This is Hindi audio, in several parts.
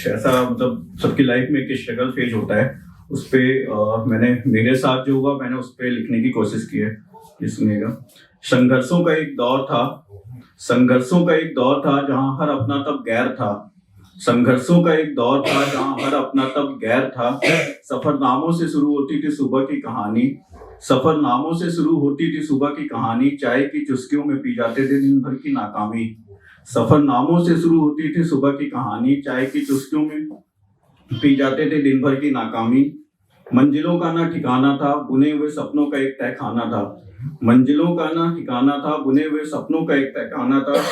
कुछ ऐसा मतलब सबकी लाइफ में एक स्ट्रगल फेज होता है, उस पे मैंने मेरे साथ जो हुआ मैंने उस पे लिखने की कोशिश की है। ये सुनिएगा। संघर्षों का एक दौर था, संघर्षों का एक दौर था जहां हर अपना तब गैर था। संघर्षों का एक दौर था जहां हर अपना तब गैर था। सफरनामों से शुरू होती थी सुबह की कहानी, सफरनामों से शुरू होती थी सुबह की कहानी। चाय की चुस्कियों में पी जाते थे दिन भर की नाकामी। सफरनामों से शुरू होती थी सुबह की कहानी, चाय की चुस्कियों में पी जाते थे दिन भर की नाकामी। मंजिलों का ना ठिकाना था, बुने हुए सपनों का एक तहखाना था। मंजिलों का ना ठिकाना था, बुने हुए सपनों का एक तहखाना था।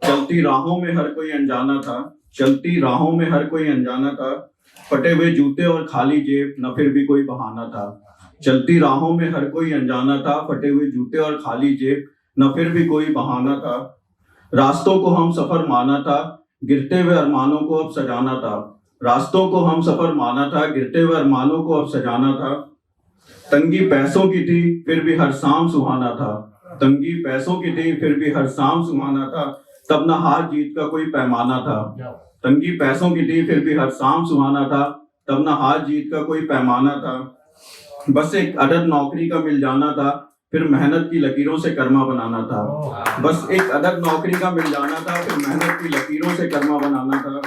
चलती राहों में हर कोई अनजाना था, चलती राहों में हर कोई अनजाना था। फटे हुए जूते और खाली जेब, न फिर भी कोई बहाना था। चलती राहों में हर कोई अनजाना था, फटे हुए जूते और खाली जेब, न फिर भी कोई बहाना था। रास्तों को हम सफर माना था, गिरते हुए अरमानों को अब सजाना था। रास्तों को हम सफर माना था, गिरते हुए अरमानों को अब सजाना था। तंगी पैसों की थी फिर भी हर शाम सुहाना था, तंगी पैसों की थी फिर भी हर शाम सुहाना था। तब न हार जीत का कोई पैमाना था, तंगी पैसों की थी फिर भी हर शाम सुहाना था। तब न हार जीत का कोई पैमाना था। बस एक अदद नौकरी का मिल जाना था, फिर मेहनत की लकीरों से कर्मा बनाना था। बस एक अदद नौकरी का मिल जाना था, फिर मेहनत की लकीरों से कर्मा बनाना था।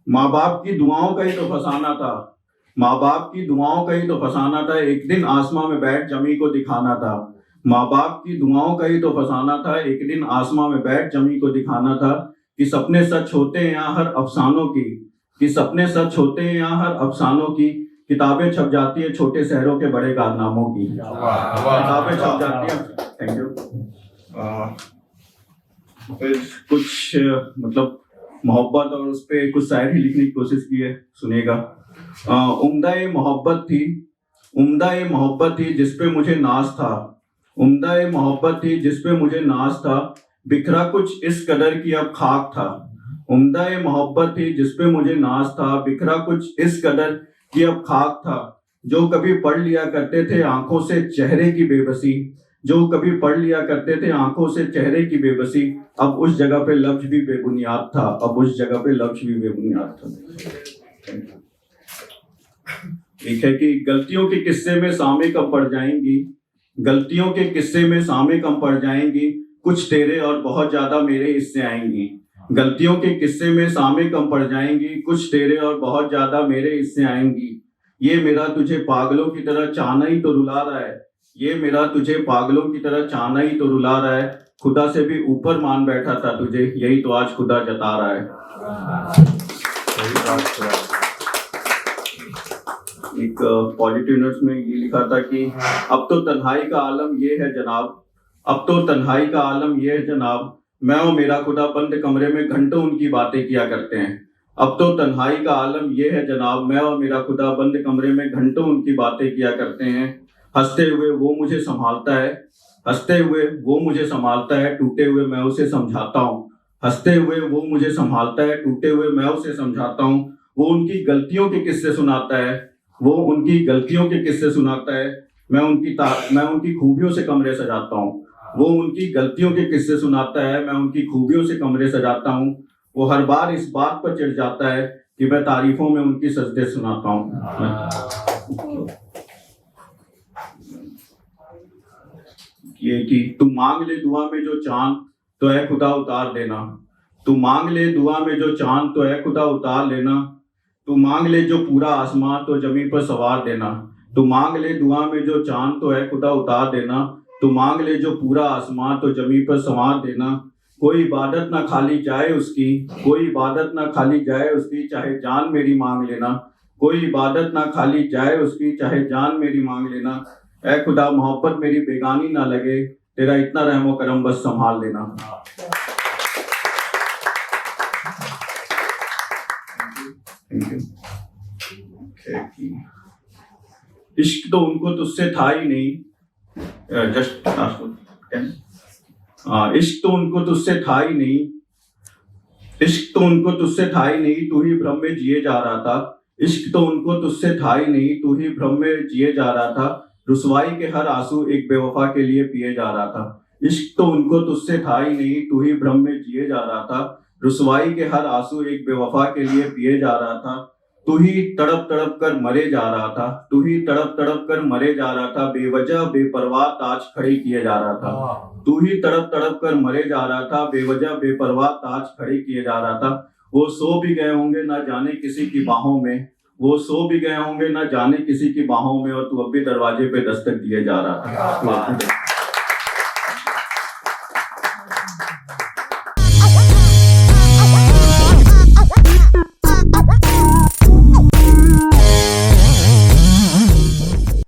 माँ बाप की दुआओं का ही तो फसाना था, माँ बाप की दुआओं का ही तो फसाना था। एक दिन आसमां में बैठ जमी को दिखाना था। माँ बाप की दुआओं का ही तो फसाना था, एक दिन आसमां में बैठ जमी को दिखाना था। कि सपने सच होते हैं यहाँ हर अफसानों की, कि सपने सच होते हैं यहाँ हर अफसानों की। किताबें छप जाती है छोटे शहरों के बड़े कारनामों की, किताबें छप जाती हैं। Thank you. फिर कुछ मतलब मोहब्बत और उस पे कुछ शायरी लिखने की कोशिश की है, सुनिएगा। उम्दा ये मोहब्बत थी, उम्दा ये मोहब्बत थी जिस पे मुझे नाज था, उम्दा ये मोहब्बत थी जिस पे मुझे नाज था। बिखरा कुछ इस कदर की अब खाक था। उम्दा ये मोहब्बत थी जिस पे मुझे नाज था, बिखरा कुछ इस कदर की अब खाक था। जो कभी पढ़ लिया करते थे आंखों से चेहरे की बेबसी, जो कभी पढ़ लिया करते थे आंखों से चेहरे की बेबसी। अब उस जगह पे लफ्ज भी बेबुनियाद था, अब उस जगह पे लफ्ज भी बेबुनियाद था। एक है कि गलतियों के किस्से में सामे कम पड़ जाएंगी, गलतियों के किस्से में सामे कम पड़ जाएंगी। कुछ तेरे और बहुत ज्यादा मेरे हिस्से आएंगी। गलतियों के किस्से में सामे कम पड़ जाएंगी, कुछ तेरे और बहुत ज्यादा मेरे हिस्से आएंगी। ये मेरा तुझे पागलों की तरह चाहना ही तो रुला रहा है, ये मेरा तुझे पागलों की तरह चाहना ही तो रुला रहा है। खुदा से भी ऊपर मान बैठा था तुझे, यही तो आज खुदा जता रहा है। एक पॉजिटिव नोट्स में ये लिखा था कि अब तो तन्हाई का आलम ये है जनाब, अब तो तन्हाई का आलम ये है जनाब। मैं और मेरा खुदा बंद कमरे में घंटों उनकी बातें किया करते हैं। अब तो तन्हाई का आलम ये है जनाब, मैं और मेरा खुदा बंद कमरे में घंटों उनकी बातें किया करते हैं। हंसते हुए वो मुझे संभालता है, हंसते हुए वो मुझे संभालता है, टूटे हुए मैं उसे समझाता हूँ। हंसते हुए वो मुझे संभालता है, टूटे हुए मैं उसे समझाता हूँ। वो उनकी गलतियों के किस्से सुनाता है, वो उनकी गलतियों के किस्से सुनाता है। मैं उनकी खूबियों से कमरे सजाता हूँ। वो उनकी गलतियों के किस्से सुनाता है, मैं उनकी खूबियों से कमरे सजाता हूँ। वो हर बार इस बात पर चिढ़ जाता है कि मैं तारीफों में उनकी सजदे सुनाता हूँ। ये कि तू मांग ले दुआ में जो चांद तो है खुदा उतार देना, तू मांग ले दुआ में जो चांद तो है खुदा उतार लेना। तू मांग ले जो पूरा आसमां तो जमीन पर सवार देना, तू मांग ले दुआ में जो चांद तो है खुदा उतार देना। तू मांग ले जो पूरा आसमां तो जमीन पर संवार देना। कोई इबादत ना खाली जाए उसकी, कोई इबादत ना खाली जाए उसकी, चाहे जान मेरी मांग लेना। कोई इबादत ना खाली जाए उसकी, चाहे जान मेरी मांग लेना। ऐ खुदा मोहब्बत मेरी बेगानी ना लगे, तेरा इतना रहमो करम बस संभाल लेना। इश्क तो उनको तुझसे था ही नहीं, इश्क तो उनको तुझसे था ही नहीं, इश्क तो उनको तुझसे था ही नहीं, तू ही भ्रम में जिए जा रहा था। इश्क तो उनको तुझसे था ही नहीं, तू ही भ्रम में जिए जा रहा था। रुसवाई के हर आंसू एक बेवफा के लिए पिए जा रहा था। इश्क तो उनको तुझसे था ही नहीं, तू ही भ्रम में जिए जा रहा था। रुसवाई के हर आंसू एक बेवफा के लिए पिए जा रहा था। तू ही तड़प तड़प कर मरे जा रहा था, तू ही तड़प तड़प कर मरे जा रहा था, बेवजह बेपरवाह ताज खड़े किए जा रहा था। तू ही तड़प तड़प कर मरे जा रहा था, बेवजह बेपरवाह ताज खड़े किए जा रहा था। वो सो भी गए होंगे ना जाने किसी की बाहों में, वो सो भी गए होंगे ना जाने किसी की बाहों में, और तू अब भी दरवाजे पे दस्तक दिए जा रहा था।